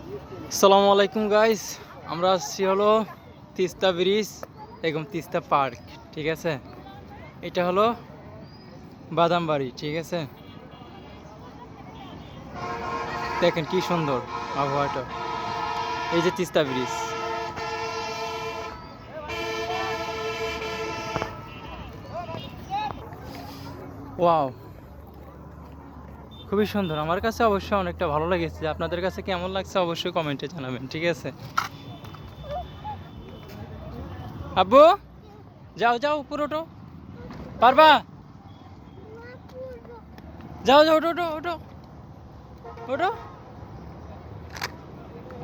আসসালামু আলাইকুম গাইস, আমরা আসছি হলো তিস্তা ব্রিজ এবং তিস্তা পার্ক। ঠিক আছে, এটা হলো বাদামবাড়ি। ঠিক আছে, দেখেন কি সুন্দর আবহাওয়াটা। এই যে তিস্তা ব্রিজ, ওয়াও, খুবই সুন্দর। আমার কাছে অবশ্যই অনেকটা ভালো লেগেছে। আপনাদের কাছে কেমন লাগছে অবশ্যই কমেন্টে জানাবেন। ঠিক আছে আব্বু, যাও যাও উপরে ওঠো, পারবা? যাও যাও, ওঠো ওঠো ওঠো ওঠো।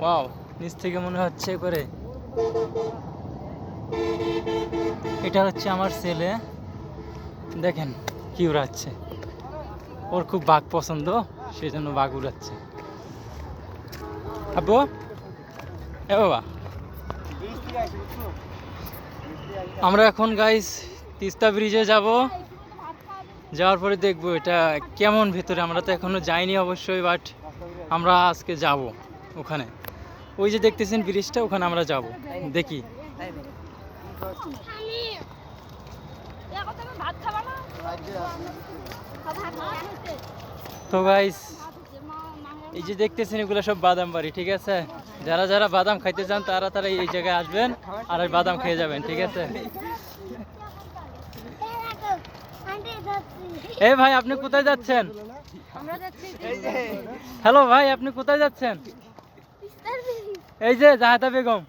ওয়াও, নিচ থেকে মনে হচ্ছে করে। এটা হচ্ছে আমার ছেলে, দেখেন কি উড়াচ্ছে। ওর খুব বাঘ পছন্দ, সেই জন্য বাঘ উড়াচ্ছে। আব্বু, এ বাবা, আমরা এখন গাইস তিস্তা ব্রিজে যাব। যাওয়ার পরে দেখবো এটা কেমন ভেতরে। আমরা তো এখনো যাইনি অবশ্যই, বাট আমরা আজকে যাব ওখানে। ওই যে দেখতেছেন ব্রিজটা, ওখানে আমরা যাব, দেখি। তো গাইস, এই যে দেখতেছেন এগুলো সব বাদাম বাড়ি। ঠিক আছে, যারা যারা বাদাম খাইতে চান তারা তারা এই জায়গায় আসবেন আর এই বাদাম খেয়ে যাবেন। ঠিক আছে, এই ভাই আপনি কোথায় যাচ্ছেন? হ্যালো ভাই, আপনি কোথায় যাচ্ছেন? এই যে জাহেদা বেগম।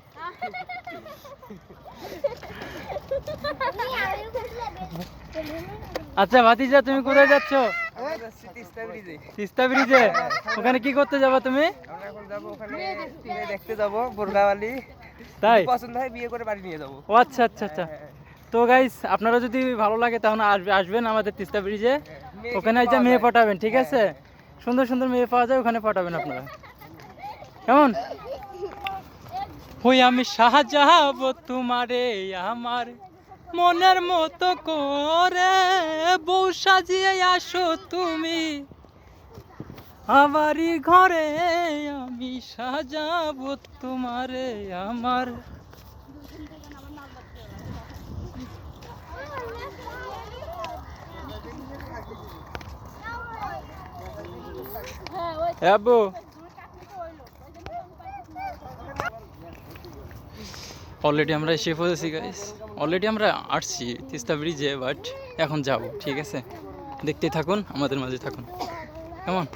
আচ্ছা ভাতিজা, তুমি কোথায় যাচ্ছ? তিস্তা ব্রিজে। ওখানে কি করতে যাবা তুমি? দেখতে যাবো বোরকাওয়ালি, তাই পছন্দ হয় বিয়ে করে বাড়ি নিয়ে যাবো। ও আচ্ছা আচ্ছা আচ্ছা। তো গাইস, আপনারা যদি ভালো লাগে তাহলে আসবেন আমাদের তিস্তা ব্রিজে। ওখানে যে মেয়ে পাঠাবেন। ঠিক আছে, সুন্দর সুন্দর মেয়ে পাওয়া যায়, ওখানে পাঠাবেন আপনারা। কেমন? হই আমি শাহজাহাব তোমারে আমার মনের মতো করে, বউ সাজিয়ে আসো তুমি আমারই ঘরে, আমি সাজাবো তোমারে আমার। আব্বু, অলরেডি আমরা এসে পড়েছি গাইস। অলরেডি আমরা আসছি তিস্তা ব্রিজে, বাট এখন যাব। ঠিক আছে, দেখতে থাকুন, আমাদের মাঝে থাকুন। কেমন?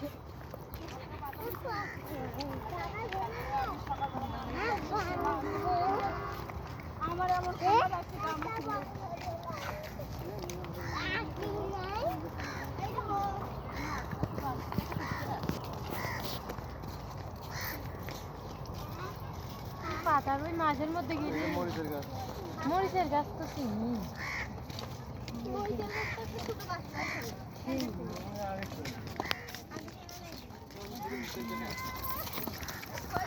পাতার ওই মাঝের মধ্যে গেলে মরিচের গাছ তো চিনি।